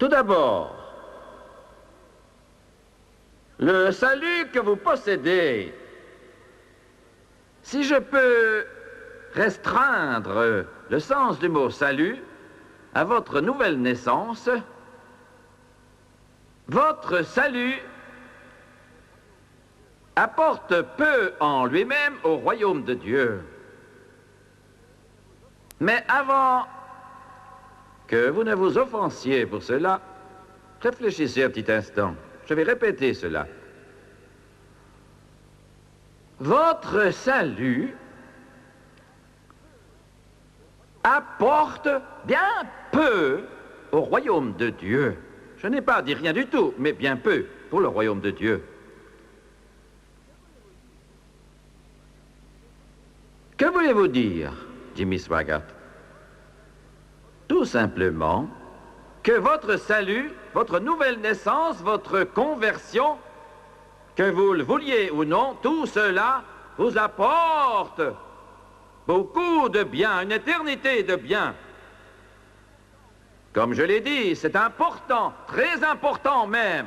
Tout d'abord, le salut que vous possédez, si je peux restreindre le sens du mot salut à votre nouvelle naissance, votre salut apporte peu en lui-même au royaume de Dieu. Mais avant que vous ne vous offensiez pour cela, réfléchissez un petit instant. Je vais répéter cela. Votre salut apporte bien peu au royaume de Dieu. Je n'ai pas dit rien du tout, mais bien peu pour le royaume de Dieu. Que voulez-vous dire, Jimmy Swaggart? Tout simplement que votre salut, votre nouvelle naissance, votre conversion, que vous le vouliez ou non, tout cela vous apporte beaucoup de bien, une éternité de bien. Comme je l'ai dit, c'est important, très important même.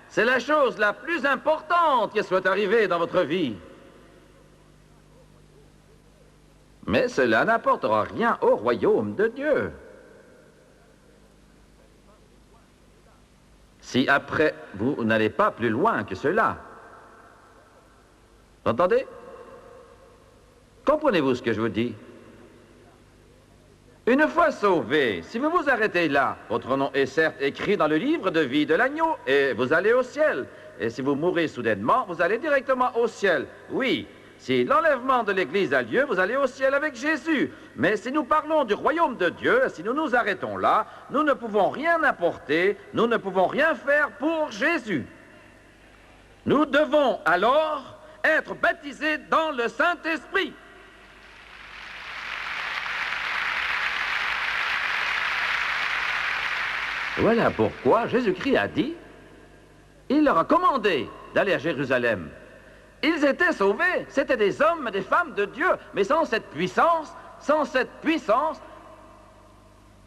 C'est la chose la plus importante qui soit arrivée dans votre vie. Mais cela n'apportera rien au royaume de Dieu. Si après, vous n'allez pas plus loin que cela. Vous entendez? Comprenez-vous ce que je vous dis? Une fois sauvé, si vous vous arrêtez là, votre nom est certes écrit dans le livre de vie de l'agneau et vous allez au ciel. Et si vous mourrez soudainement, vous allez directement au ciel. Oui, si l'enlèvement de l'Église a lieu, vous allez au ciel avec Jésus. Mais si nous parlons du royaume de Dieu, si nous nous arrêtons là, nous ne pouvons rien apporter, nous ne pouvons rien faire pour Jésus. Nous devons alors être baptisés dans le Saint-Esprit. Voilà pourquoi Jésus-Christ a dit, il leur a commandé d'aller à Jérusalem. Ils étaient sauvés, c'étaient des hommes, des femmes de Dieu, mais sans cette puissance,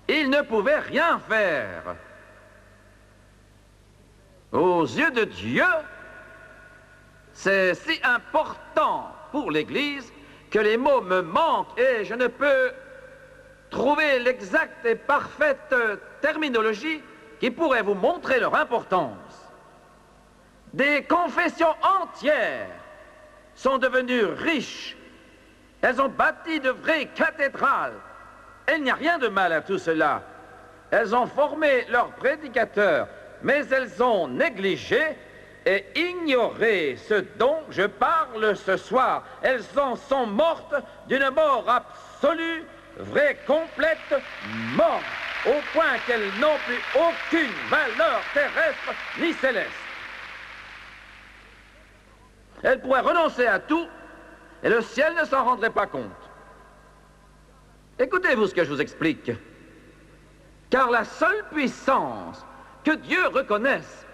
ils ne pouvaient rien faire. Aux yeux de Dieu, c'est si important pour l'Église que les mots me manquent et je ne peux trouver l'exacte et parfaite terminologie qui pourrait vous montrer leur importance. Des confessions entières sont devenues riches. Elles ont bâti de vraies cathédrales. Il n'y a rien de mal à tout cela. Elles ont formé leurs prédicateurs, mais elles ont négligé et ignoré ce dont je parle ce soir. Elles en sont mortes d'une mort absolue, vraie, complète, mort, au point qu'elles n'ont plus aucune valeur terrestre ni céleste. Elles pourraient renoncer à tout et le ciel ne s'en rendrait pas compte. Écoutez-vous ce que je vous explique. Car la seule puissance que Dieu reconnaisse,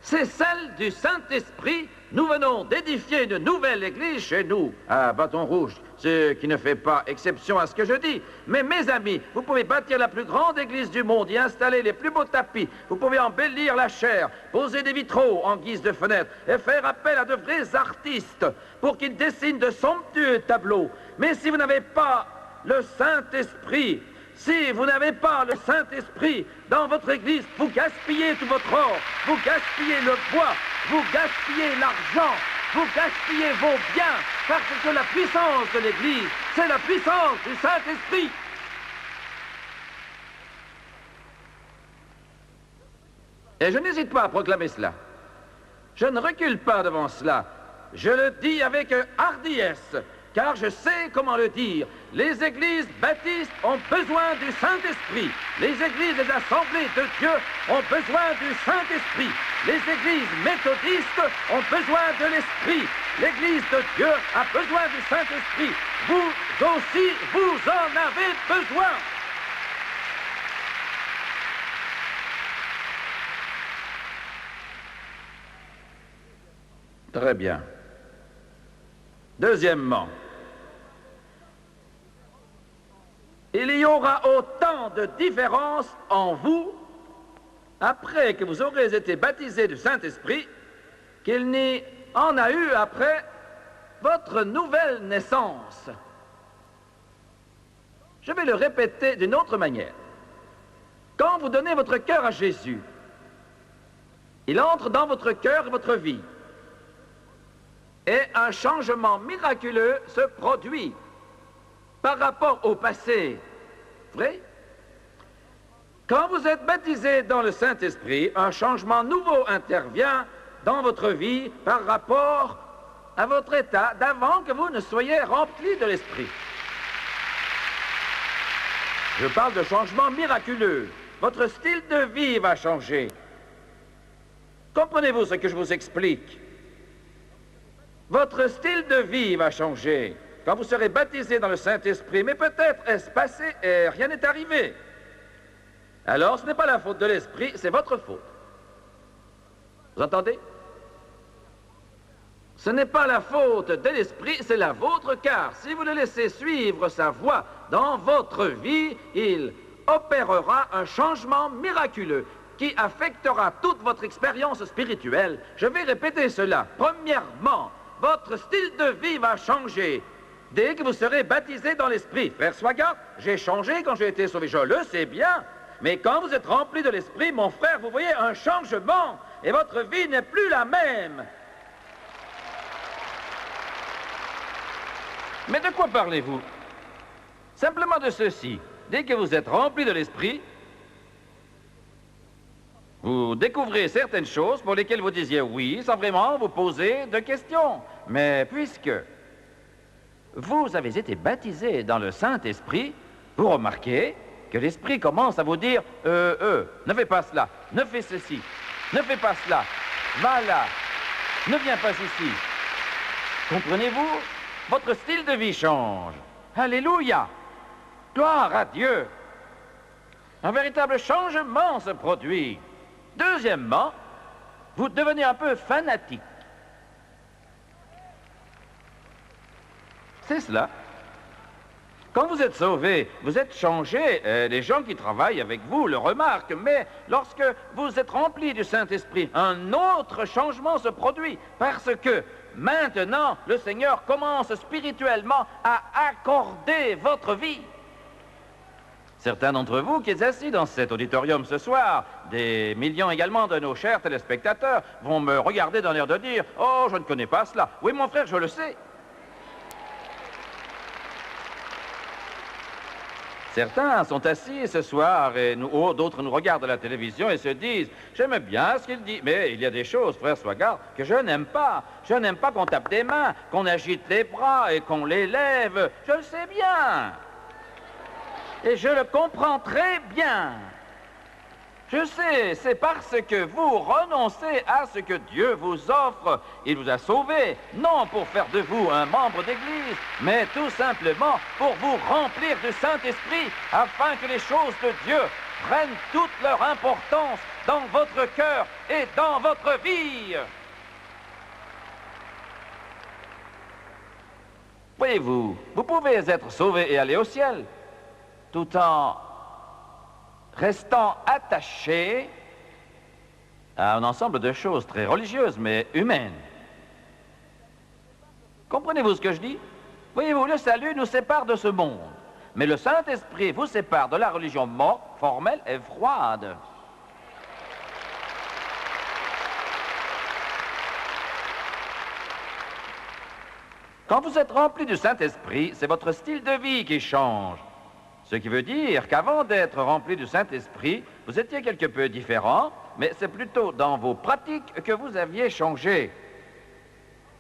c'est celle du Saint-Esprit. Nous venons d'édifier une nouvelle église chez nous, à Bâton Rouge, ce qui ne fait pas exception à ce que je dis. Mais mes amis, vous pouvez bâtir la plus grande église du monde, y installer les plus beaux tapis, vous pouvez embellir la chaire, poser des vitraux en guise de fenêtres et faire appel à de vrais artistes pour qu'ils dessinent de somptueux tableaux. Mais si vous n'avez pas le Saint-Esprit, si vous n'avez pas le Saint-Esprit dans votre église, vous gaspillez tout votre or, vous gaspillez le bois, vous gaspillez l'argent, vous gaspillez vos biens, parce que la puissance de l'église, c'est la puissance du Saint-Esprit. Et je n'hésite pas à proclamer cela. Je ne recule pas devant cela. Je le dis avec hardiesse, car je sais comment le dire. Les églises baptistes ont besoin du Saint-Esprit. Les églises des assemblées de Dieu ont besoin du Saint-Esprit. Les églises méthodistes ont besoin de l'Esprit. L'Église de Dieu a besoin du Saint-Esprit. Vous aussi, vous en avez besoin. Très bien. Deuxièmement, il y aura autant de différences en vous après que vous aurez été baptisé du Saint-Esprit, qu'il n'y en a eu après votre nouvelle naissance. Je vais le répéter d'une autre manière. Quand vous donnez votre cœur à Jésus, il entre dans votre cœur et votre vie. Et un changement miraculeux se produit par rapport au passé. Vrai? Quand vous êtes baptisé dans le Saint-Esprit, un changement nouveau intervient dans votre vie par rapport à votre état d'avant que vous ne soyez rempli de l'Esprit. Je parle de changement miraculeux. Votre style de vie va changer. Comprenez-vous ce que je vous explique? Votre style de vie va changer quand vous serez baptisé dans le Saint-Esprit, mais peut-être est-ce passé et rien n'est arrivé. Alors, ce n'est pas la faute de l'Esprit, c'est votre faute. Vous entendez? Ce n'est pas la faute de l'Esprit, c'est la vôtre, car si vous le laissez suivre sa voie dans votre vie, il opérera un changement miraculeux qui affectera toute votre expérience spirituelle. Je vais répéter cela. Premièrement, votre style de vie va changer dès que vous serez baptisé dans l'Esprit. Frère Swagart, j'ai changé quand j'ai été sauvé, je le sais bien. Mais quand vous êtes rempli de l'Esprit, mon frère, vous voyez un changement et votre vie n'est plus la même. Mais de quoi parlez-vous? Simplement de ceci. Dès que vous êtes rempli de l'Esprit, vous découvrez certaines choses pour lesquelles vous disiez oui, sans vraiment vous poser de questions. Mais puisque vous avez été baptisé dans le Saint-Esprit, vous remarquez que l'Esprit commence à vous dire ne fais pas cela, ne fais ceci, ne fais pas cela, va là, ne viens pas ici. Comprenez-vous? Votre style de vie change. Alléluia! Gloire à Dieu! Un véritable changement se produit. Deuxièmement, vous devenez un peu fanatique. C'est cela. Quand vous êtes sauvé, vous êtes changé. Les gens qui travaillent avec vous le remarquent. Mais lorsque vous êtes rempli du Saint-Esprit, un autre changement se produit. Parce que maintenant, le Seigneur commence spirituellement à accorder votre vie. Certains d'entre vous qui êtes assis dans cet auditorium ce soir, des millions également de nos chers téléspectateurs, vont me regarder d'un air de dire « Oh, je ne connais pas cela. » Oui, mon frère, je le sais. Certains sont assis ce soir et d'autres nous regardent à la télévision et se disent « J'aime bien ce qu'il dit, mais il y a des choses, frère Swagart, que je n'aime pas. Je n'aime pas qu'on tape des mains, qu'on agite les bras et qu'on les lève. Je le sais bien. Et je le comprends très bien. Je sais, c'est parce que vous renoncez à ce que Dieu vous offre. Il vous a sauvé, non pour faire de vous un membre d'Église, mais tout simplement pour vous remplir du Saint-Esprit, afin que les choses de Dieu prennent toute leur importance dans votre cœur et dans votre vie. Voyez-vous, vous pouvez être sauvé et aller au ciel, tout en restant attaché à un ensemble de choses très religieuses, mais humaines. Comprenez-vous ce que je dis? Voyez-vous, le salut nous sépare de ce monde, mais le Saint-Esprit vous sépare de la religion morte, formelle et froide. Quand vous êtes rempli du Saint-Esprit, c'est votre style de vie qui change. Ce qui veut dire qu'avant d'être rempli du Saint-Esprit, vous étiez quelque peu différent, mais c'est plutôt dans vos pratiques que vous aviez changé.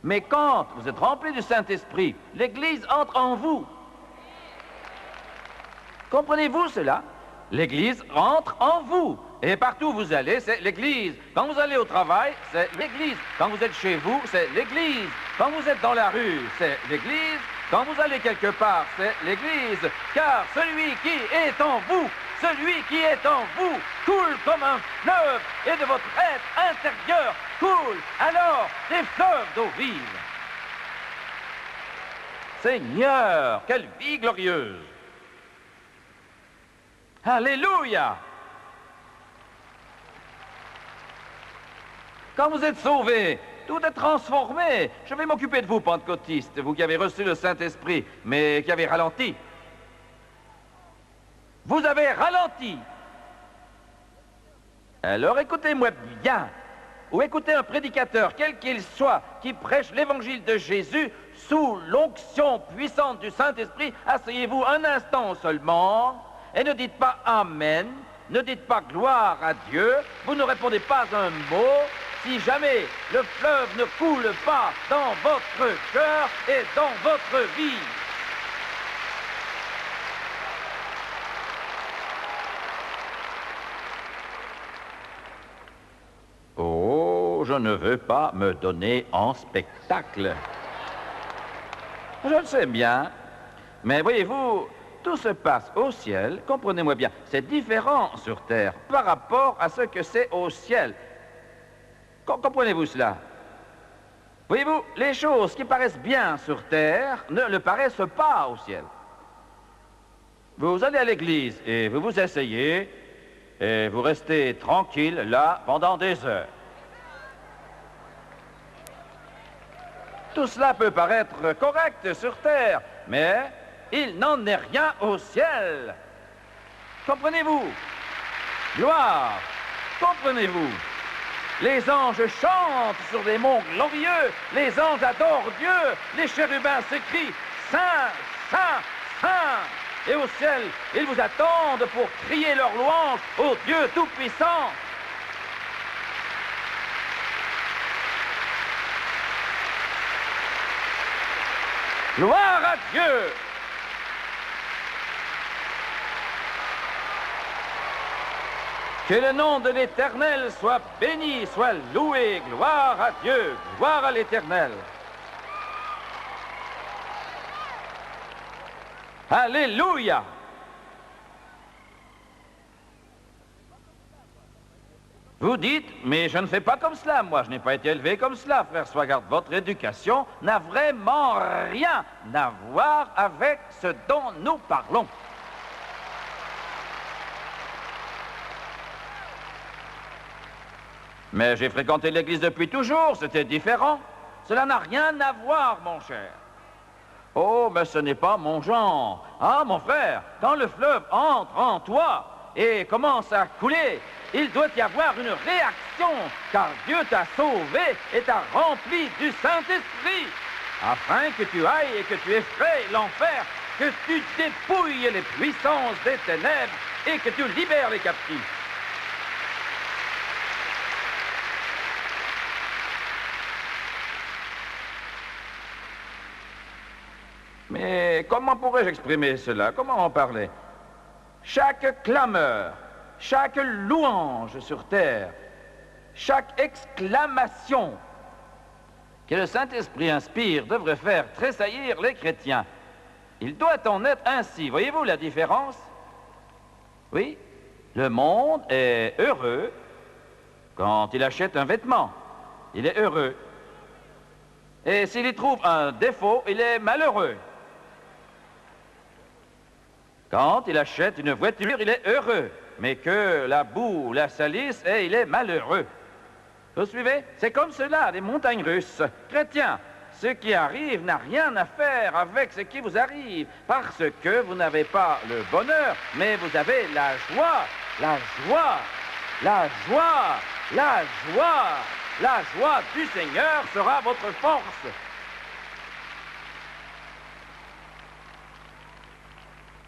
Mais quand vous êtes rempli du Saint-Esprit, l'Église entre en vous. Comprenez-vous cela? L'Église entre en vous. Et partout où vous allez, c'est l'Église. Quand vous allez au travail, c'est l'Église. Quand vous êtes chez vous, c'est l'Église. Quand vous êtes dans la rue, c'est l'Église. Quand vous allez quelque part, c'est l'Église. Car celui qui est en vous, celui qui est en vous, coule comme un fleuve. Et de votre être intérieur coule alors des fleuves d'eau vive. Seigneur, quelle vie glorieuse! Alléluia! Quand vous êtes sauvés, tout est transformé. Je vais m'occuper de vous, pentecôtistes, vous qui avez reçu le Saint-Esprit, mais qui avez ralenti. Vous avez ralenti. Alors écoutez-moi bien, ou écoutez un prédicateur, quel qu'il soit, qui prêche l'évangile de Jésus sous l'onction puissante du Saint-Esprit. Asseyez-vous un instant seulement et ne dites pas Amen, ne dites pas gloire à Dieu, vous ne répondez pas un mot si jamais le fleuve ne coule pas dans votre cœur et dans votre vie. Oh, je ne veux pas me donner en spectacle. Je le sais bien, mais voyez-vous, tout se passe au ciel, comprenez-moi bien, c'est différent sur terre par rapport à ce que c'est au ciel. Comprenez-vous cela? Voyez-vous, les choses qui paraissent bien sur terre ne le paraissent pas au ciel. Vous allez à l'église et vous vous asseyez et vous restez tranquille là pendant des heures. Tout cela peut paraître correct sur terre, mais il n'en est rien au ciel. Comprenez-vous? Gloire, comprenez-vous? Les anges chantent sur des monts glorieux, les anges adorent Dieu, les chérubins s'écrient « Saint, Saint, Saint !» Et au ciel, ils vous attendent pour crier leur louange au Dieu Tout-Puissant. Gloire à Dieu! Que le nom de l'Éternel soit béni, soit loué. Gloire à Dieu, gloire à l'Éternel. Alléluia! Vous dites, mais je ne fais pas comme cela, moi, je n'ai pas été élevé comme cela, frère Swagard. Votre éducation n'a vraiment rien à voir avec ce dont nous parlons. Mais j'ai fréquenté l'église depuis toujours, c'était différent. Cela n'a rien à voir, mon cher. Oh, mais ce n'est pas mon genre. Ah, mon frère, quand le fleuve entre en toi et commence à couler, il doit y avoir une réaction, car Dieu t'a sauvé et t'a rempli du Saint-Esprit, afin que tu ailles et que tu effraies l'enfer, que tu dépouilles les puissances des ténèbres et que tu libères les captifs. Mais comment pourrais-je exprimer cela? Comment en parler? Chaque clameur, chaque louange sur terre, chaque exclamation que le Saint-Esprit inspire devrait faire tressaillir les chrétiens. Il doit en être ainsi. Voyez-vous la différence? Oui, le monde est heureux quand il achète un vêtement. Il est heureux. Et s'il y trouve un défaut, il est malheureux. Quand il achète une voiture, il est heureux, mais que la boue la salisse, et il est malheureux. Vous suivez? C'est comme cela, les montagnes russes. Chrétiens, ce qui arrive n'a rien à faire avec ce qui vous arrive, parce que vous n'avez pas le bonheur, mais vous avez la joie, la joie, la joie, la joie. La joie du Seigneur sera votre force.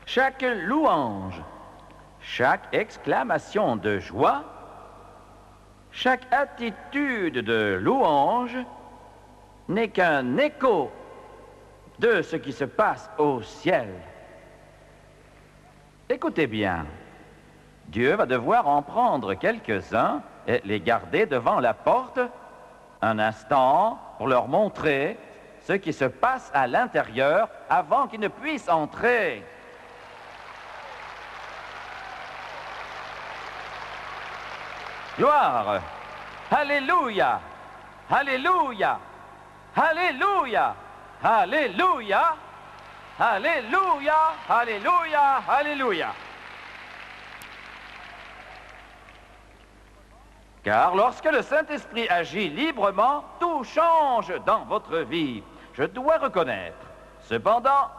Chaque louange, chaque exclamation de joie, chaque attitude de louange n'est qu'un écho de ce qui se passe au ciel. Écoutez bien, Dieu va devoir en prendre quelques-uns et les garder devant la porte un instant pour leur montrer ce qui se passe à l'intérieur avant qu'ils ne puissent entrer. Gloire! Alléluia! Alléluia! Alléluia! Alléluia! Alléluia! Alléluia! Alléluia! Car lorsque le Saint-Esprit agit librement, tout change dans votre vie. Je dois reconnaître, cependant,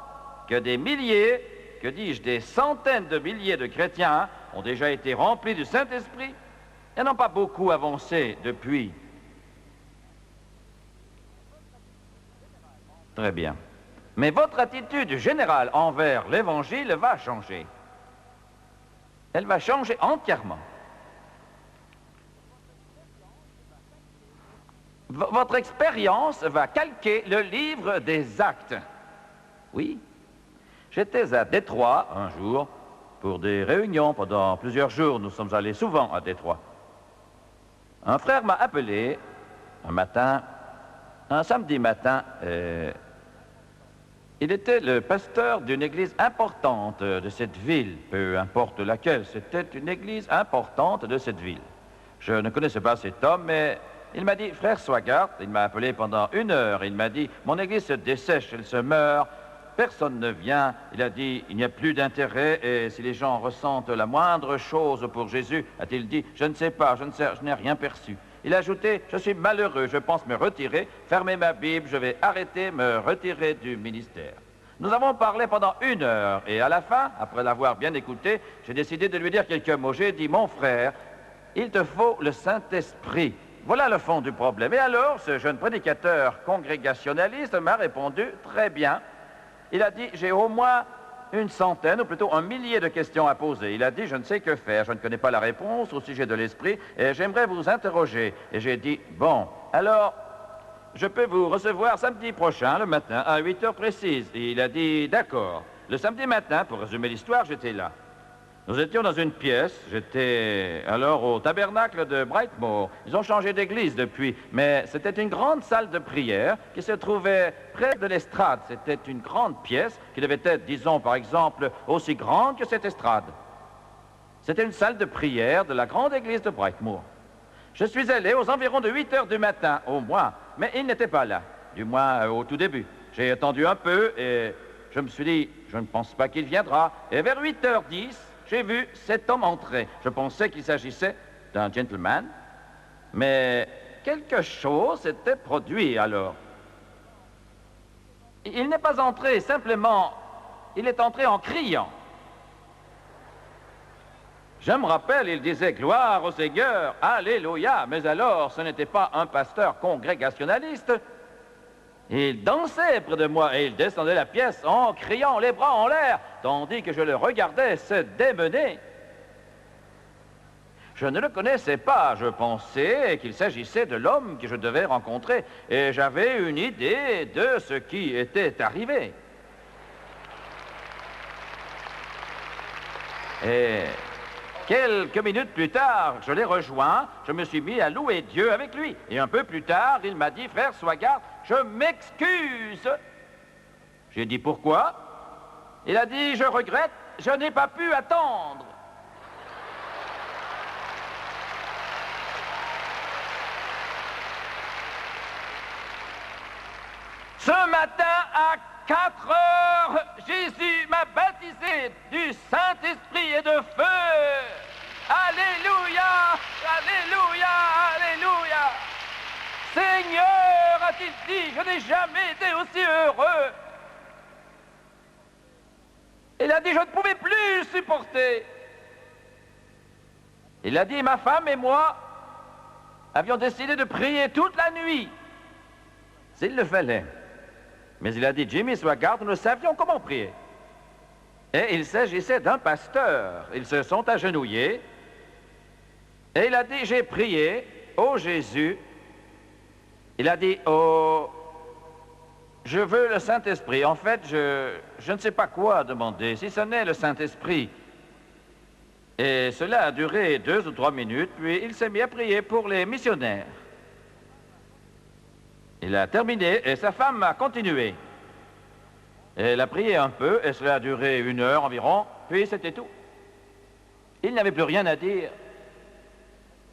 que des milliers, que dis-je, des centaines de milliers de chrétiens ont déjà été remplis du Saint-Esprit et n'ont pas beaucoup avancé depuis. Très bien. Mais votre attitude générale envers l'Évangile va changer. Elle va changer entièrement. Votre expérience va calquer le livre des actes. Oui. J'étais à Détroit un jour pour des réunions pendant plusieurs jours. Nous sommes allés souvent à Détroit. Un frère m'a appelé un matin, un samedi matin. Il était le pasteur d'une église importante de cette ville, peu importe laquelle. C'était une église importante de cette ville. Je ne connaissais pas cet homme, mais il m'a dit, frère Swaggart, il m'a appelé pendant 1 heure, il m'a dit, mon église se dessèche, elle se meurt, personne ne vient. Il a dit, il n'y a plus d'intérêt, et si les gens ressentent la moindre chose pour Jésus, a-t-il dit, je ne sais pas, je n'ai rien perçu. Il a ajouté, je suis malheureux, je pense me retirer, fermer ma Bible, je vais arrêter, me retirer du ministère. Nous avons parlé pendant 1 heure, et à la fin, après l'avoir bien écouté, j'ai décidé de lui dire quelques mots. J'ai dit, mon frère, il te faut le Saint-Esprit. Voilà le fond du problème. Et alors, ce jeune prédicateur congrégationaliste m'a répondu, très bien. Il a dit, j'ai au moins 100, ou plutôt 1 millier de questions à poser. Il a dit, je ne sais que faire, je ne connais pas la réponse au sujet de l'esprit, et j'aimerais vous interroger. Et j'ai dit, bon, alors, je peux vous recevoir samedi prochain, le matin, à 8 heures précises. Et il a dit, d'accord. Le samedi matin, pour résumer l'histoire, j'étais là. Nous étions dans une pièce, j'étais alors au tabernacle de Brightmoor. Ils ont changé d'église depuis, mais c'était une grande salle de prière qui se trouvait près de l'estrade. C'était une grande pièce qui devait être, disons par exemple, aussi grande que cette estrade. C'était une salle de prière de la grande église de Brightmoor. Je suis allé aux environs de 8 heures du matin, au moins, mais il n'était pas là, du moins au tout début. J'ai attendu un peu et je me suis dit, je ne pense pas qu'il viendra. Et vers 8h10, j'ai vu cet homme entrer. Je pensais qu'il s'agissait d'un gentleman, mais quelque chose s'était produit alors. Il n'est pas entré simplement, il est entré en criant. Je me rappelle, il disait « Gloire au Seigneur, Alléluia », mais alors ce n'était pas un pasteur congrégationaliste. Il dansait près de moi et il descendait la pièce en criant les bras en l'air, tandis que je le regardais se démener. Je ne le connaissais pas, je pensais qu'il s'agissait de l'homme que je devais rencontrer, et j'avais une idée de ce qui était arrivé. Et quelques minutes plus tard, je l'ai rejoint, je me suis mis à louer Dieu avec lui. Et un peu plus tard, il m'a dit, frère Swaggart, je m'excuse. J'ai dit, pourquoi? Il a dit, je regrette, je n'ai pas pu attendre. Ce matin, à 4 heures, Jésus m'a baptisé du Saint-Esprit et de feu. Alléluia, Alléluia, Alléluia. Seigneur, a-t-il dit, je n'ai jamais été aussi heureux. Il a dit, je ne pouvais plus supporter. Il a dit, ma femme et moi avions décidé de prier toute la nuit, s'il le fallait. Mais il a dit, Jimmy Swaggart, nous savions comment prier. Et il s'agissait d'un pasteur. Ils se sont agenouillés. Et il a dit, j'ai prié, ô Jésus. Il a dit, oh, je veux le Saint-Esprit. En fait, je ne sais pas quoi demander, si ce n'est le Saint-Esprit. Et cela a duré 2 ou 3 minutes, puis il s'est mis à prier pour les missionnaires. Il a terminé et sa femme a continué. Elle a prié un peu et cela a duré 1 heure environ, puis c'était tout. Il n'avait plus rien à dire.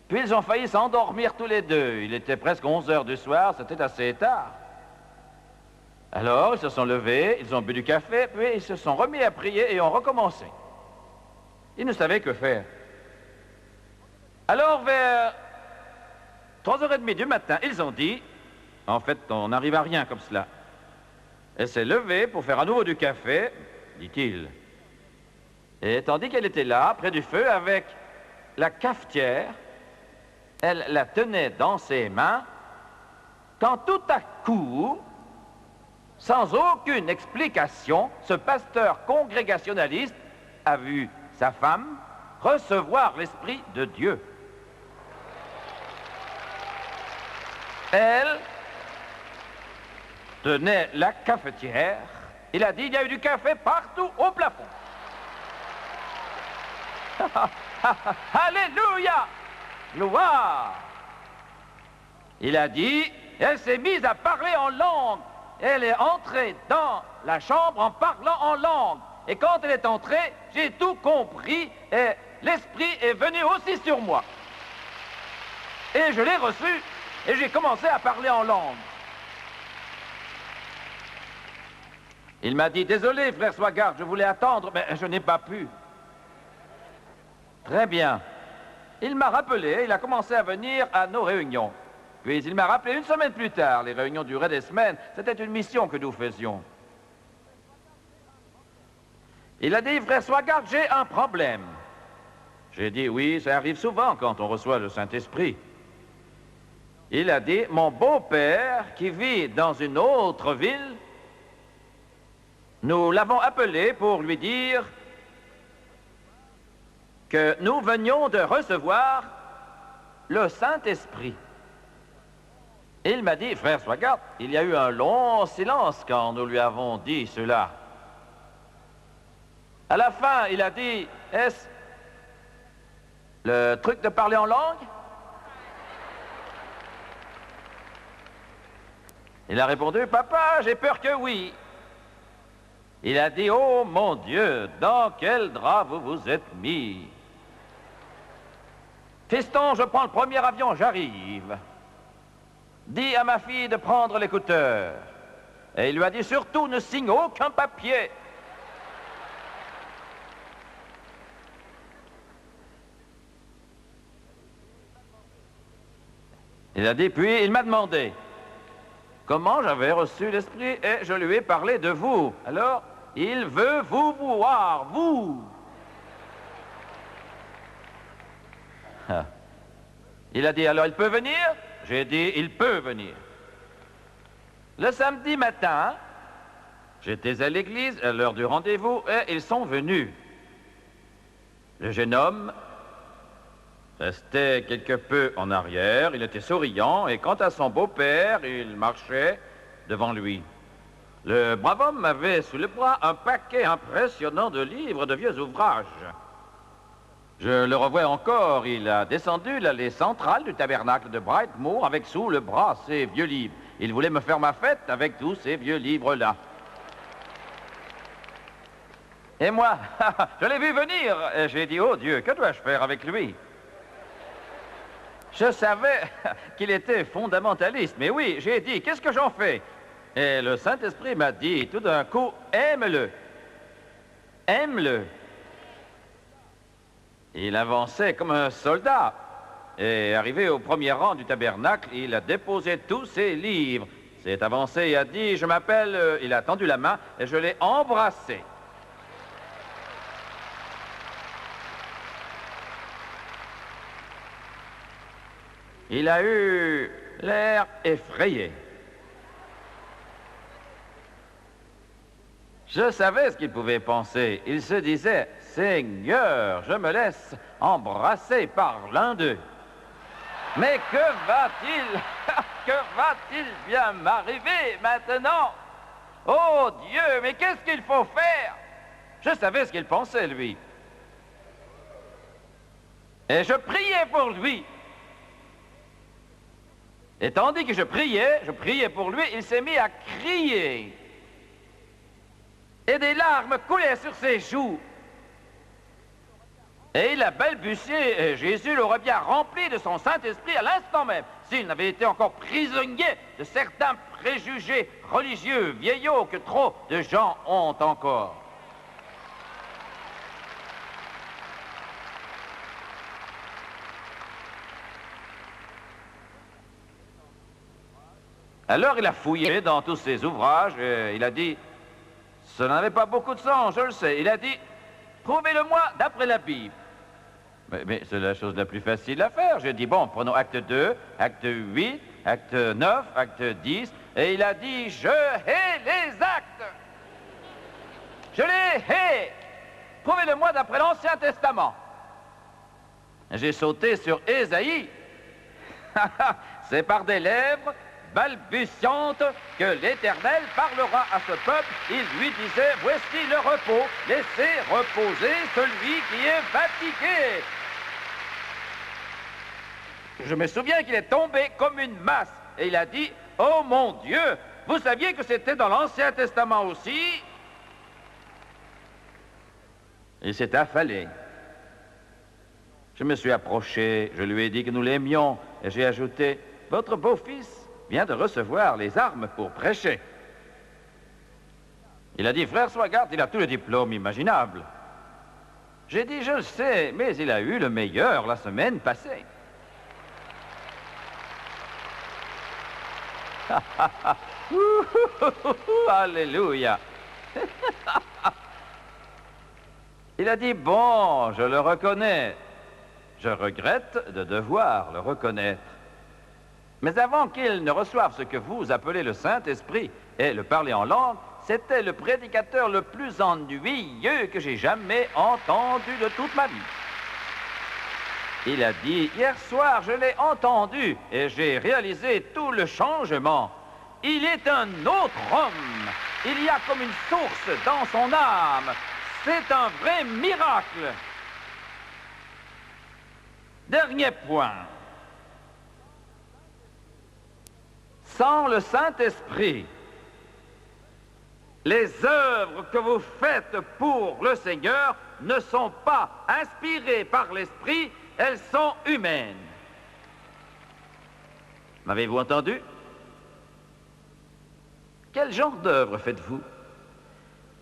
Puis ils ont failli s'endormir tous les deux. Il était presque 11 heures du soir, c'était assez tard. Alors ils se sont levés, ils ont bu du café, puis ils se sont remis à prier et ont recommencé. Ils ne savaient que faire. Alors vers 3h30 du matin, ils ont dit, en fait, on n'arrive à rien comme cela. Elle s'est levée pour faire à nouveau du café, dit-il. Et tandis qu'elle était là, près du feu, avec la cafetière, elle la tenait dans ses mains, quand tout à coup, sans aucune explication, ce pasteur congrégationnaliste a vu sa femme recevoir l'Esprit de Dieu. Elle tenait la cafetière. Il a dit, il y a eu du café partout au plafond. Alléluia! Gloire! Il a dit, elle s'est mise à parler en langue. Elle est entrée dans la chambre en parlant en langue. Et quand elle est entrée, j'ai tout compris et l'Esprit est venu aussi sur moi. Et je l'ai reçu et j'ai commencé à parler en langue. Il m'a dit, désolé, frère Swagard, je voulais attendre, mais je n'ai pas pu. Très bien. Il m'a rappelé, il a commencé à venir à nos réunions. Puis il m'a rappelé une semaine plus tard, les réunions duraient des semaines, c'était une mission que nous faisions. Il a dit, frère Swagard, j'ai un problème. J'ai dit, oui, ça arrive souvent quand on reçoit le Saint-Esprit. Il a dit, mon beau-père, qui vit dans une autre ville, nous l'avons appelé pour lui dire que nous venions de recevoir le Saint-Esprit. Il m'a dit, frère Swagard, il y a eu un long silence quand nous lui avons dit cela. À la fin, il a dit, est-ce le truc de parler en langue? Il a répondu, papa, j'ai peur que oui. Il a dit, oh mon Dieu, dans quel drap vous vous êtes mis? Fiston, je prends le premier avion, j'arrive. Dis à ma fille de prendre l'écouteur. Et il lui a dit, surtout, ne signe aucun papier. Il a dit, puis il m'a demandé comment j'avais reçu l'Esprit et je lui ai parlé de vous. Alors, il veut vous voir, vous. Il a dit, alors il peut venir? J'ai dit, il peut venir. Le samedi matin, j'étais à l'église à l'heure du rendez-vous et ils sont venus. Le jeune homme restait quelque peu en arrière, il était souriant et quant à son beau-père, il marchait devant lui. Le brave homme avait sous le bras un paquet impressionnant de livres, de vieux ouvrages. Je le revois encore, il a descendu l'allée centrale du tabernacle de Brightmoor avec sous le bras ces vieux livres. Il voulait me faire ma fête avec tous ces vieux livres-là. Et moi, je l'ai vu venir et j'ai dit, oh Dieu, que dois-je faire avec lui? Je savais qu'il était fondamentaliste, mais oui, j'ai dit, qu'est-ce que j'en fais? Et le Saint-Esprit m'a dit tout d'un coup, aime-le. Aime-le. Il avançait comme un soldat. Et arrivé au premier rang du tabernacle, il a déposé tous ses livres. S'est avancé et a dit, je m'appelle... il a tendu la main et je l'ai embrassé. Il a eu l'air effrayé. Je savais ce qu'il pouvait penser. Il se disait, Seigneur, je me laisse embrasser par l'un d'eux. Mais que va-t-il, que va-t-il bien m'arriver maintenant? Oh Dieu, mais qu'est-ce qu'il faut faire? Je savais ce qu'il pensait, lui. Et je priais pour lui. Et tandis que je priais pour lui, il s'est mis à crier. Et des larmes coulaient sur ses joues. Et il a balbutié, et Jésus l'aurait bien rempli de son Saint-Esprit à l'instant même, s'il n'avait été encore prisonnier de certains préjugés religieux vieillots que trop de gens ont encore. Alors il a fouillé dans tous ses ouvrages et il a dit, ça n'avait pas beaucoup de sens, je le sais. Il a dit, prouvez-le-moi d'après la Bible. Mais c'est la chose la plus facile à faire. J'ai dit, bon, prenons acte 2, acte 8, acte 9, acte 10. Et il a dit, je hais les actes. Je les hais. Prouvez-le-moi d'après l'Ancien Testament. J'ai sauté sur Ésaïe. C'est par des lèvres balbutiantes que l'Éternel parlera à ce peuple. Il lui disait, voici le repos, laissez reposer celui qui est fatigué. Je me souviens qu'il est tombé comme une masse. Et il a dit, oh mon Dieu, vous saviez que c'était dans l'Ancien Testament aussi? Il s'est affalé. Je me suis approché, je lui ai dit que nous l'aimions, et j'ai ajouté, votre beau-fils vient de recevoir les armes pour prêcher. Il a dit, frère Swaggart, il a tous les diplômes imaginables. J'ai dit, je le sais, mais il a eu le meilleur la semaine passée. Alléluia. Il a dit, bon, je le reconnais. Je regrette de devoir le reconnaître. Mais avant qu'il ne reçoive ce que vous appelez le Saint-Esprit et le parler en langue, c'était le prédicateur le plus ennuyeux que j'ai jamais entendu de toute ma vie. Il a dit, hier soir, je l'ai entendu et j'ai réalisé tout le changement. Il est un autre homme. Il y a comme une source dans son âme. C'est un vrai miracle. Dernier point. Sans le Saint-Esprit, les œuvres que vous faites pour le Seigneur ne sont pas inspirées par l'Esprit, elles sont humaines. M'avez-vous entendu? Quel genre d'œuvre faites-vous?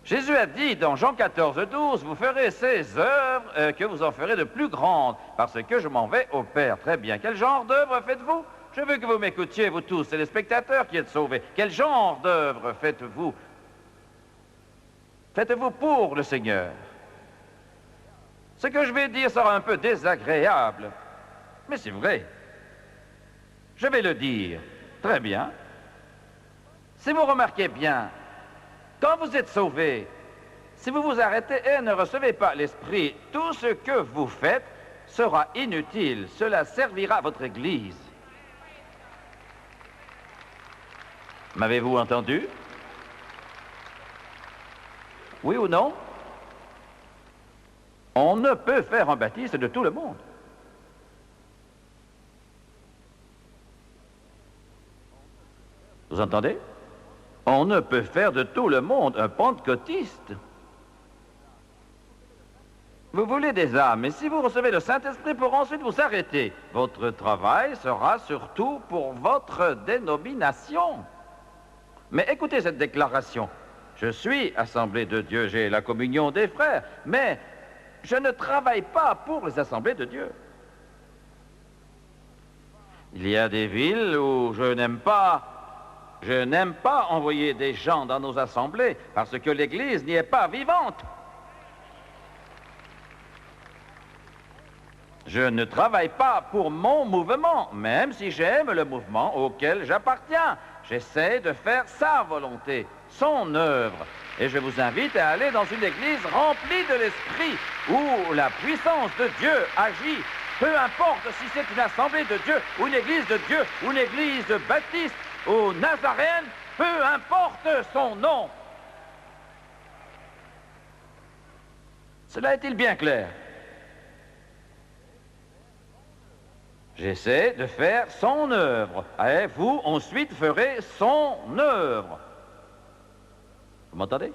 Jésus a dit dans Jean 14, 12, vous ferez ces œuvres que vous en ferez de plus grandes, parce que je m'en vais au Père. Très bien. Quel genre d'œuvre faites-vous? Je veux que vous m'écoutiez, vous tous, c'est les spectateurs qui êtes sauvés. Quel genre d'œuvre faites-vous? Faites-vous pour le Seigneur? Ce que je vais dire sera un peu désagréable, mais c'est vrai. Je vais le dire. Très bien. Si vous remarquez bien, quand vous êtes sauvés, si vous vous arrêtez et ne recevez pas l'Esprit, tout ce que vous faites sera inutile. Cela servira à votre Église. M'avez-vous entendu? Oui ou non? On ne peut faire un baptiste de tout le monde. Vous entendez? On ne peut faire de tout le monde un pentecôtiste. Vous voulez des âmes, mais si vous recevez le Saint-Esprit pour ensuite vous arrêter, votre travail sera surtout pour votre dénomination. Mais écoutez cette déclaration. Je suis Assemblée de Dieu, j'ai la communion des frères, mais je ne travaille pas pour les assemblées de Dieu. Il y a des villes où je n'aime pas envoyer des gens dans nos assemblées parce que l'Église n'y est pas vivante. Je ne travaille pas pour mon mouvement, même si j'aime le mouvement auquel j'appartiens. J'essaie de faire sa volonté, son œuvre. Et je vous invite à aller dans une église remplie de l'Esprit, où la puissance de Dieu agit. Peu importe si c'est une assemblée de Dieu, ou une église de Dieu, ou une église baptiste, ou nazaréenne, peu importe son nom. Cela est-il bien clair? J'essaie de faire son œuvre. Et vous, ensuite, ferez son œuvre. Vous m'entendez?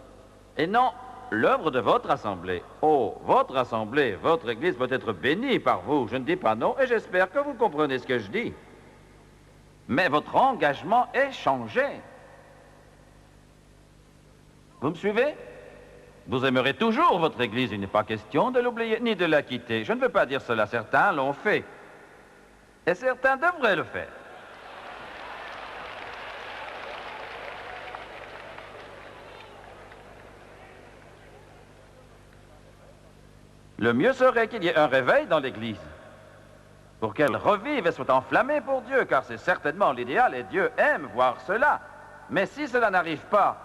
Et non, l'œuvre de votre assemblée. Oh, votre assemblée, votre église peut être bénie par vous. Je ne dis pas non, et j'espère que vous comprenez ce que je dis. Mais votre engagement est changé. Vous me suivez? Vous aimerez toujours votre église. Il n'est pas question de l'oublier ni de la quitter. Je ne veux pas dire cela. Certains l'ont fait. Et certains devraient le faire. Le mieux serait qu'il y ait un réveil dans l'Église, pour qu'elle revive et soit enflammée pour Dieu, car c'est certainement l'idéal et Dieu aime voir cela. Mais si cela n'arrive pas,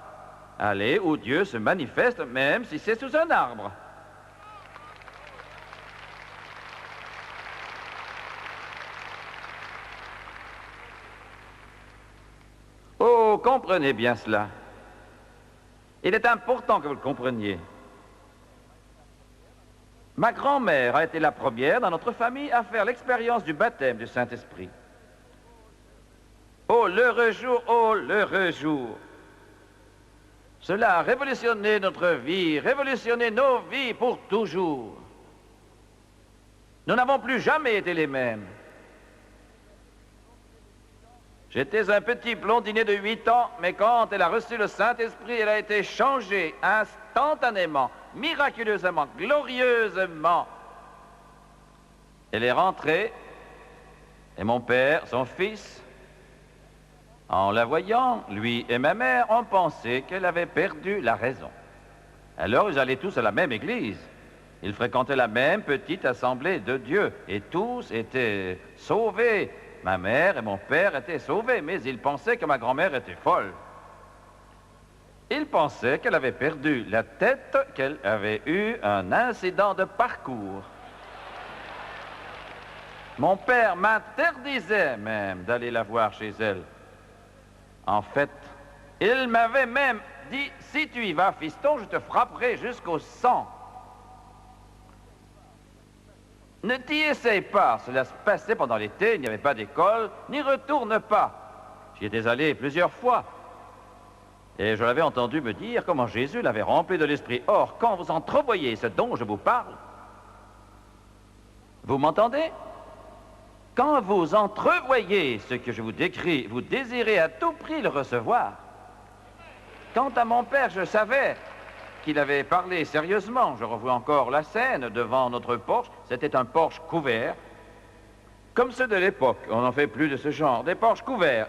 allez où Dieu se manifeste, même si c'est sous un arbre. Oh, comprenez bien cela. Il est important que vous le compreniez. Ma grand-mère a été la première dans notre famille à faire l'expérience du baptême du Saint-Esprit. Oh, l'heureux jour, oh, l'heureux jour. Cela a révolutionné notre vie, révolutionné nos vies pour toujours. Nous n'avons plus jamais été les mêmes. J'étais un petit blondinet de 8 ans, mais quand elle a reçu le Saint-Esprit, elle a été changée instantanément, miraculeusement, glorieusement. Elle est rentrée, et mon père, son fils, en la voyant, lui et ma mère ont pensé qu'elle avait perdu la raison. Alors ils allaient tous à la même église. Ils fréquentaient la même petite assemblée de Dieu, et tous étaient sauvés. Ma mère et mon père étaient sauvés, mais ils pensaient que ma grand-mère était folle. Ils pensaient qu'elle avait perdu la tête, qu'elle avait eu un incident de parcours. Mon père m'interdisait même d'aller la voir chez elle. En fait, il m'avait même dit, si tu y vas, fiston, je te frapperai jusqu'au sang. Ne t'y essaye pas, cela se passait pendant l'été, il n'y avait pas d'école, n'y retourne pas. J'y étais allé plusieurs fois. Et je l'avais entendu me dire comment Jésus l'avait rempli de l'Esprit. Or, quand vous entrevoyez ce dont je vous parle, vous m'entendez? Quand vous entrevoyez ce que je vous décris, vous désirez à tout prix le recevoir. Quant à mon père, je savais qu'il avait parlé sérieusement. Je revois encore la scène devant notre porche. C'était un porche couvert, comme ceux de l'époque. On n'en fait plus de ce genre, des porches couverts.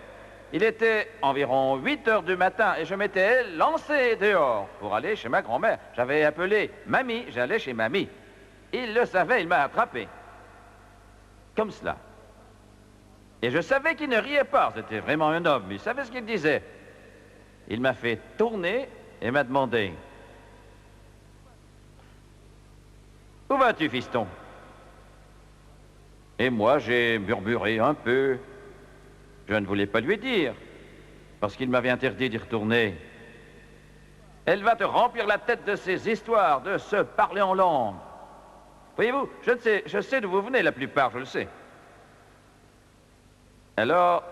Il était environ 8 heures du matin et je m'étais lancé dehors pour aller chez ma grand-mère. J'avais appelé mamie, j'allais chez mamie. Il le savait, il m'a attrapé. Comme cela. Et je savais qu'il ne riait pas, c'était vraiment un homme, il savait ce qu'il disait. Il m'a fait tourner et m'a demandé, « Où vas-tu, fiston ?» Et moi, j'ai murmuré un peu. Je ne voulais pas lui dire, parce qu'il m'avait interdit d'y retourner. « Elle va te remplir la tête de ces histoires, de se parler en langue. » Voyez-vous, je sais d'où vous venez la plupart, je le sais. Alors,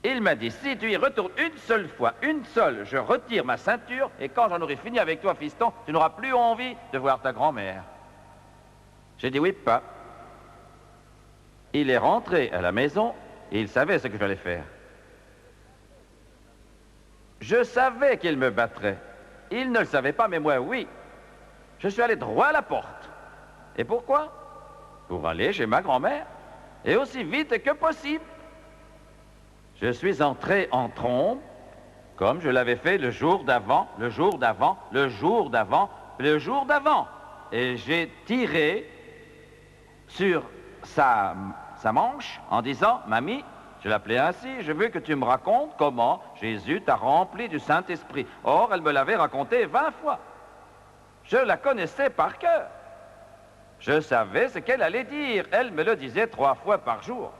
il m'a dit, si tu y retournes une seule fois, une seule, je retire ma ceinture, et quand j'en aurai fini avec toi, fiston, tu n'auras plus envie de voir ta grand-mère. J'ai dit oui, pas. Il est rentré à la maison, et il savait ce que j'allais faire. Je savais qu'il me battrait. Il ne le savait pas, mais moi, oui. Je suis allé droit à la porte. Et pourquoi? Pour aller chez ma grand-mère. Et aussi vite que possible. Je suis entré en trombe, comme je l'avais fait le jour d'avant, le jour d'avant, le jour d'avant, le jour d'avant. Et j'ai tiré sur sa manche en disant, « Mamie, je l'appelais ainsi, je veux que tu me racontes comment Jésus t'a rempli du Saint-Esprit. » Or, elle me l'avait raconté 20 fois. Je la connaissais par cœur. Je savais ce qu'elle allait dire. Elle me le disait 3 fois par jour.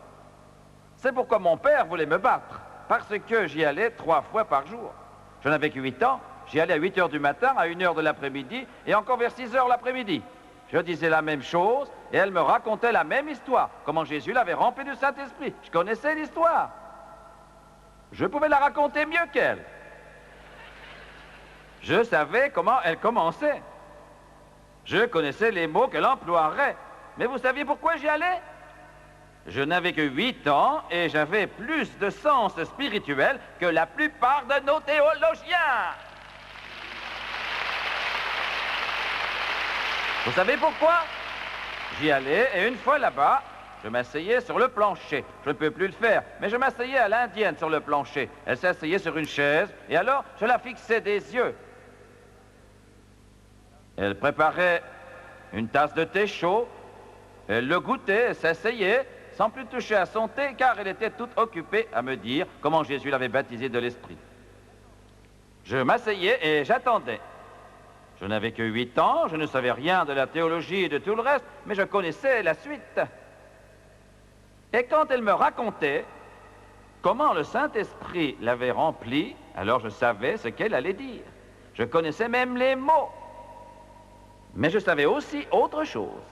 C'est pourquoi mon père voulait me battre, parce que j'y allais 3 fois par jour. Je n'avais que 8 ans, j'y allais à 8 heures du matin, à 1 heure de l'après-midi, et encore vers 6 heures l'après-midi. Je disais la même chose, et elle me racontait la même histoire, comment Jésus l'avait rempli du Saint-Esprit. Je connaissais l'histoire. Je pouvais la raconter mieux qu'elle. Je savais comment elle commençait. Je connaissais les mots qu'elle emploierait. Mais vous saviez pourquoi j'y allais? Je n'avais que 8 ans et j'avais plus de sens spirituel que la plupart de nos théologiens. Vous savez pourquoi? J'y allais et une fois là-bas, je m'asseyais sur le plancher. Je ne peux plus le faire, mais je m'asseyais à l'indienne sur le plancher. Elle s'asseyait sur une chaise et alors je la fixais des yeux. Elle préparait une tasse de thé chaud, elle le goûtait, s'asseyait, sans plus toucher à son thé, car elle était toute occupée à me dire comment Jésus l'avait baptisé de l'Esprit. Je m'asseyais et j'attendais. Je n'avais que 8 ans, je ne savais rien de la théologie et de tout le reste, mais je connaissais la suite. Et quand elle me racontait comment le Saint-Esprit l'avait remplie, alors je savais ce qu'elle allait dire. Je connaissais même les mots. Mais je savais aussi autre chose.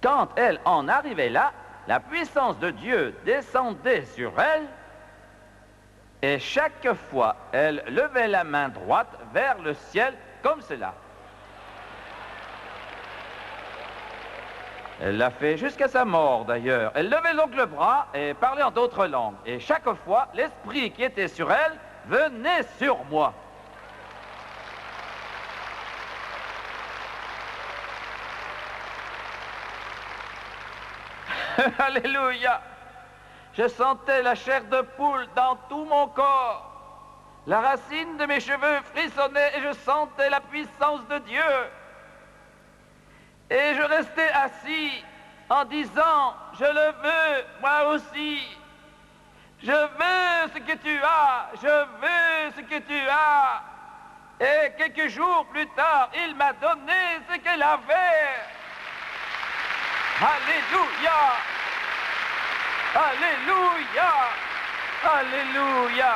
Quand elle en arrivait là, la puissance de Dieu descendait sur elle, et chaque fois, elle levait la main droite vers le ciel, comme cela. Elle l'a fait jusqu'à sa mort, d'ailleurs. Elle levait donc le bras et parlait en d'autres langues. Et chaque fois, l'esprit qui était sur elle venait sur moi. Alléluia! Je sentais la chair de poule dans tout mon corps. La racine de mes cheveux frissonnait et je sentais la puissance de Dieu. Et je restais assis en disant, je le veux, moi aussi. Je veux ce que tu as, je veux ce que tu as. Et quelques jours plus tard, il m'a donné ce qu'elle avait. Alléluia! Alléluia! Alléluia!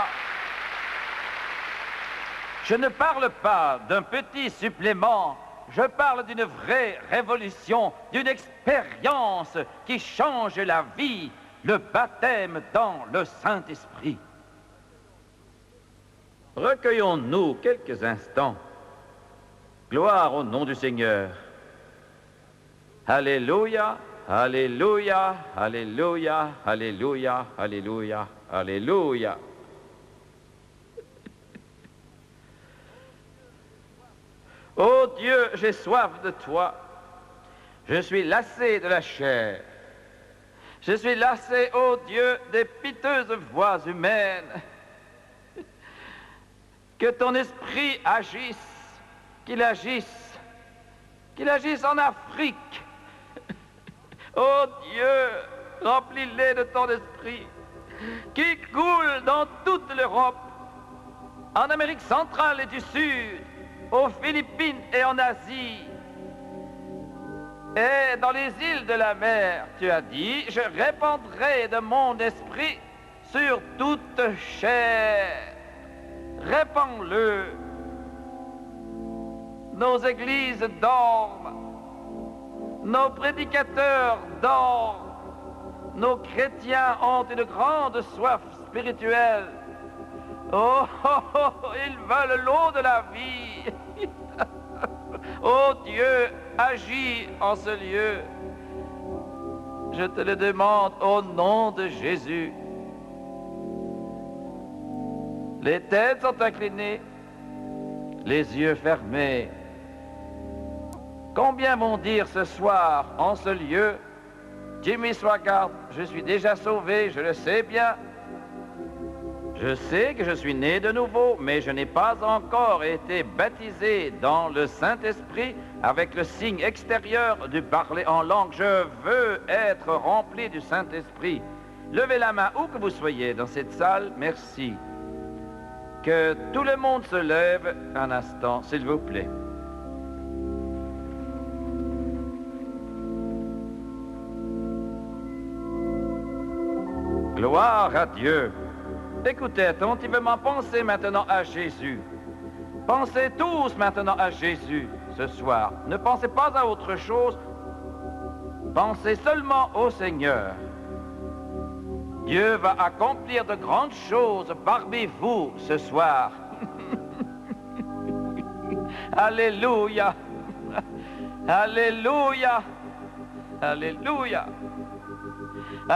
Je ne parle pas d'un petit supplément, je parle d'une vraie révolution, d'une expérience qui change la vie, le baptême dans le Saint-Esprit. Recueillons-nous quelques instants. Gloire au nom du Seigneur. Alléluia, alléluia, alléluia, alléluia, alléluia, alléluia. Ô Dieu, j'ai soif de toi. Je suis lassé de la chair. Je suis lassé, ô Dieu, des piteuses voix humaines. Que ton esprit agisse, qu'il agisse en Afrique. Ô Dieu, remplis-les de ton esprit, qui coule dans toute l'Europe, en Amérique centrale et du Sud, aux Philippines et en Asie, et dans les îles de la mer. Tu as dit, je répandrai de mon esprit sur toute chair. Répands-le. Nos églises dorment, nos prédicateurs dorment, nos chrétiens ont une grande soif spirituelle. Oh, oh, oh, ils veulent l'eau de la vie. Oh Dieu, agis en ce lieu. Je te le demande au nom de Jésus. Les têtes sont inclinées, les yeux fermés. Combien vont dire ce soir en ce lieu, Jimmy Swaggart, je suis déjà sauvé, je le sais bien. Je sais que je suis né de nouveau, mais je n'ai pas encore été baptisé dans le Saint-Esprit avec le signe extérieur du parler en langue. Je veux être rempli du Saint-Esprit. Levez la main où que vous soyez dans cette salle. Merci. Que tout le monde se lève un instant, s'il vous plaît. Gloire à Dieu. Écoutez attentivement, pensez maintenant à Jésus. Pensez tous maintenant à Jésus ce soir. Ne pensez pas à autre chose. Pensez seulement au Seigneur. Dieu va accomplir de grandes choses parmi vous ce soir. Alléluia. Alléluia. Alléluia.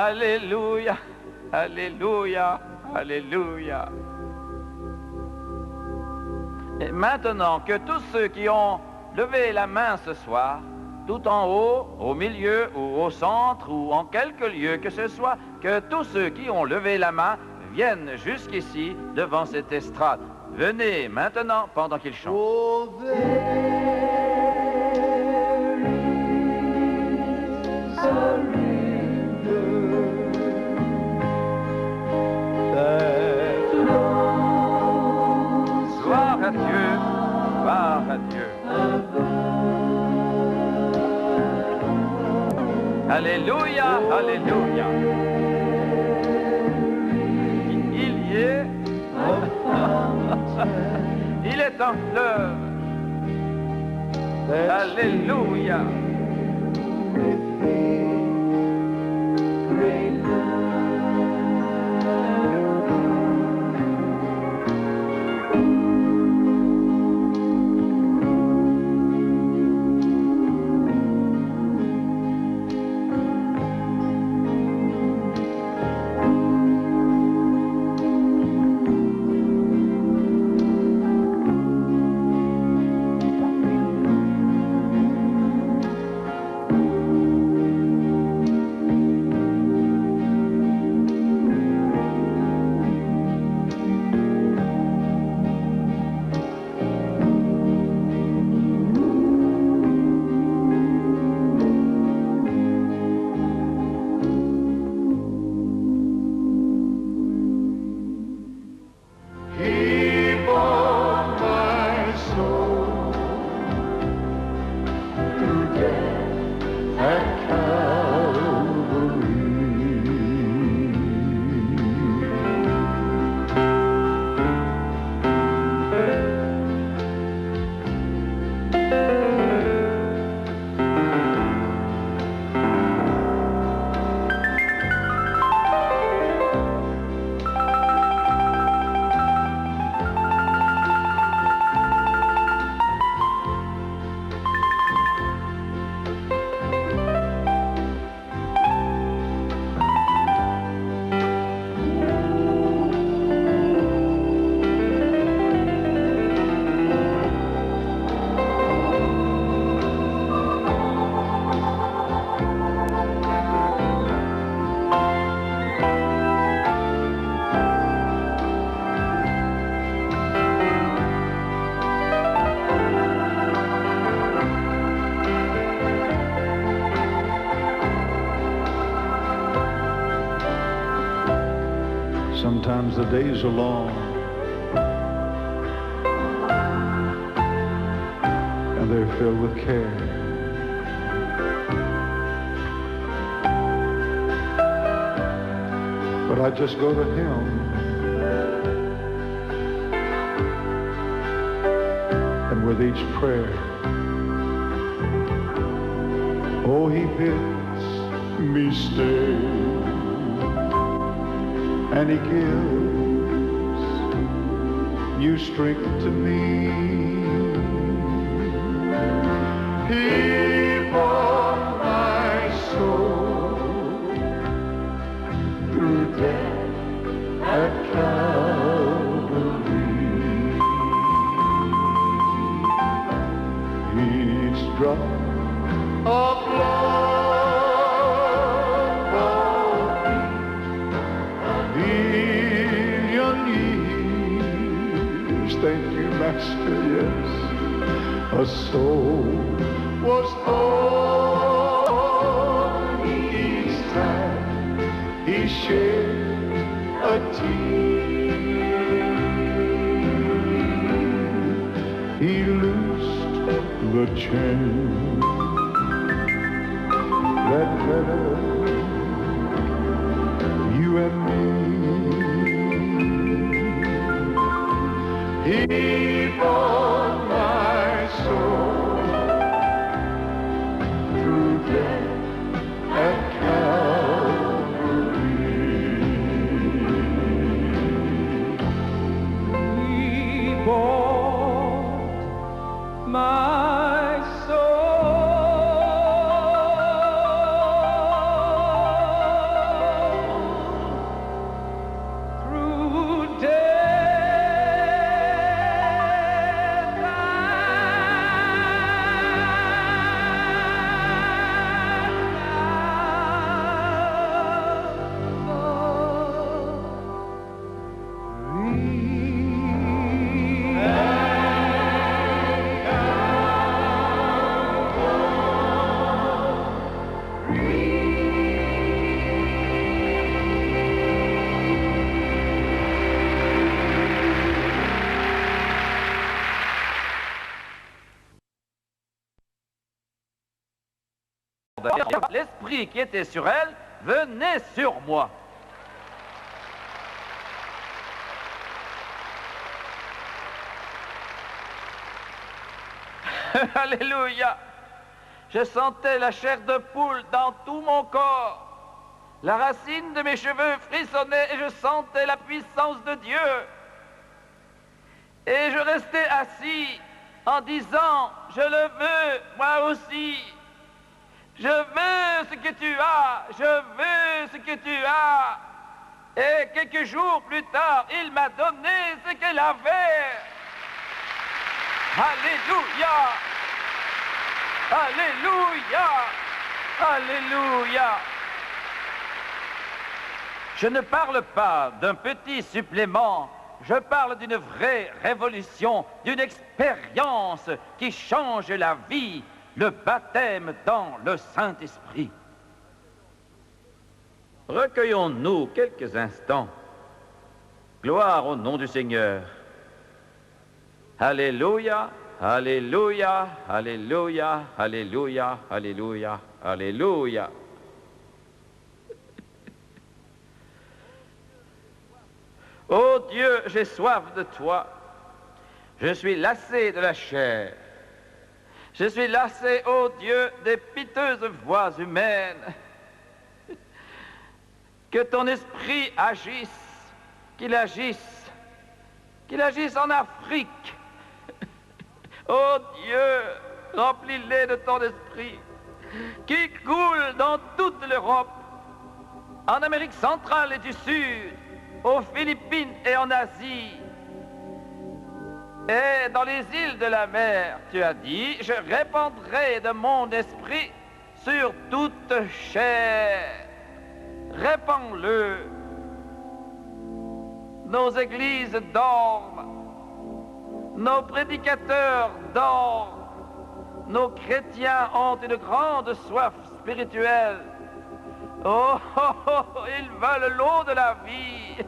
Alléluia. Alléluia. Alléluia. Et maintenant que tous ceux qui ont levé la main ce soir, tout en haut, au milieu ou au centre ou en quelque lieu que ce soit, que tous ceux qui ont levé la main viennent jusqu'ici devant cette estrade. Venez maintenant pendant qu'ils chantent. Alléluia, Alléluia. Il y est. Il est un fleuve. Alléluia. Sometimes the days are long and they're filled with care. But I just go to Him and with each prayer, oh, He bids me stay. And He gives new strength to me. He bought my soul through death at Calvary. Each drop of blood thank you, Master, yes. A soul was born each time He shed a tear. He loosed the chain that fettered you and me. He bought my soul through death at Calvary. He bought my soul l'esprit qui était sur elle venait sur moi. Alléluia! Je sentais la chair de poule dans tout mon corps. La racine de mes cheveux frissonnait et je sentais la puissance de Dieu. Et je restais assis en disant, je le veux, moi aussi. Je veux ce que tu as, je veux ce que tu as. Et quelques jours plus tard, il m'a donné ce qu'elle avait. Alléluia! Alléluia! Alléluia! Je ne parle pas d'un petit supplément, je parle d'une vraie révolution, d'une expérience qui change la vie, le baptême dans le Saint-Esprit. Recueillons-nous quelques instants. Gloire au nom du Seigneur. Alléluia, alléluia, alléluia, alléluia, alléluia, alléluia. Ô Dieu, j'ai soif de toi. Je suis lassé de la chair. Je suis lassé, ô Dieu, des piteuses voix humaines. Que ton esprit agisse, qu'il agisse en Afrique. Ô Dieu, remplis-les de ton esprit, qui coule dans toute l'Europe, en Amérique centrale et du Sud, aux Philippines et en Asie, et dans les îles de la mer. Tu as dit, je répandrai de mon esprit sur toute chair. Répands-le. Nos églises dorment, nos prédicateurs dorment, nos chrétiens ont une grande soif spirituelle. Oh, oh, oh, ils veulent l'eau de la vie.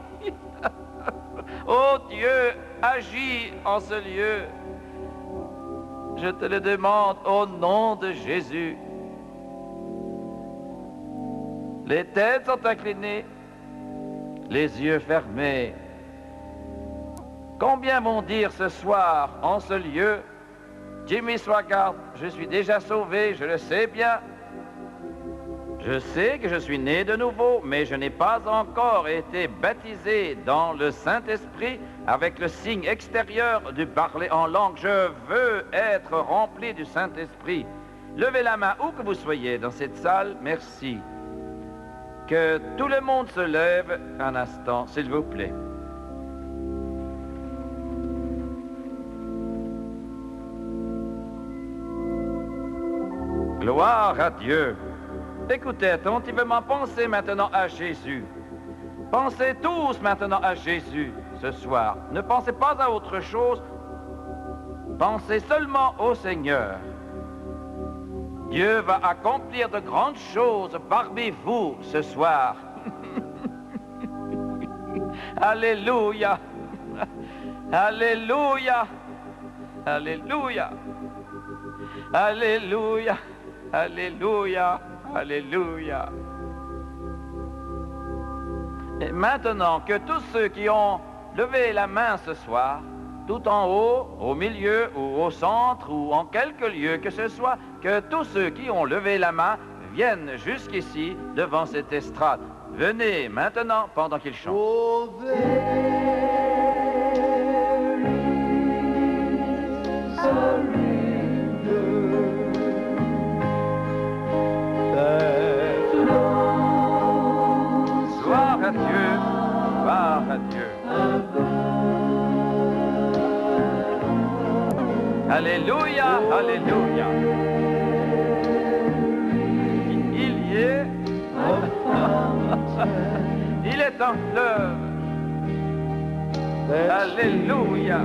Oh Dieu, agis en ce lieu. Je te le demande au nom de Jésus. Les têtes sont inclinées, les yeux fermés. Combien vont dire ce soir en ce lieu, Jimmy Swaggart, je suis déjà sauvé, je le sais bien. Je sais que je suis né de nouveau, mais je n'ai pas encore été baptisé dans le Saint-Esprit avec le signe extérieur du parler en langue. Je veux être rempli du Saint-Esprit. Levez la main où que vous soyez dans cette salle. Merci. Que tout le monde se lève un instant, s'il vous plaît. Gloire à Dieu. Écoutez attentivement, pensez maintenant à Jésus. Pensez tous maintenant à Jésus ce soir. Ne pensez pas à autre chose. Pensez seulement au Seigneur. Dieu va accomplir de grandes choses parmi vous ce soir. Alléluia. Alléluia. Alléluia. Alléluia. Alléluia. Alléluia. Et maintenant que tous ceux qui ont levé la main ce soir, tout en haut, au milieu ou au centre ou en quelque lieu que ce soit, que tous ceux qui ont levé la main viennent jusqu'ici devant cette estrade. Venez maintenant pendant qu'ils chantent. Oh, there is a river that flows Gloire à Dieu, gloire à Dieu. Alléluia, alléluia. Il y est. Il est un fleuve. Alléluia.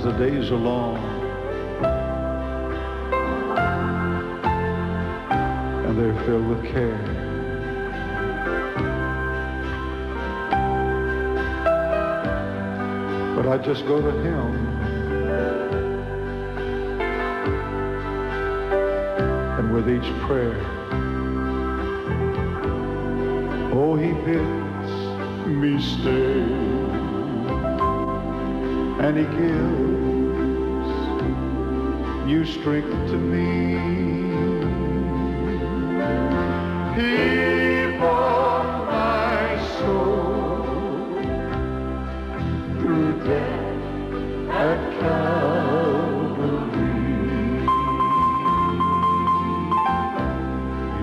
the days are long and they're filled with care. But I just go to him and with each prayer, oh, he bids me stay, and he gives new strength to me. He bought my soul through death at Calvary.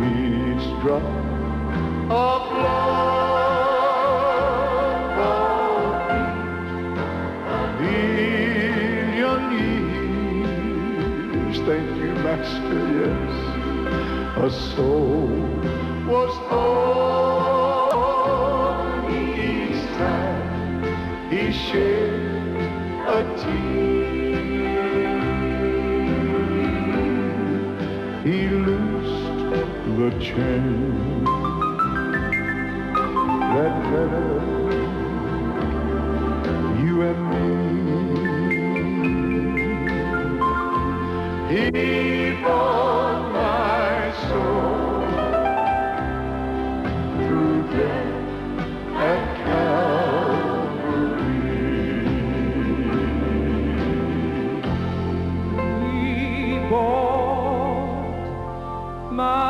Each drop of blood bought me a million years. Thank you, Master, yes. A soul was born each time he shed a tear. He loosed the chain that fettered you and me. He bought my soul through death at Calvary. He bought my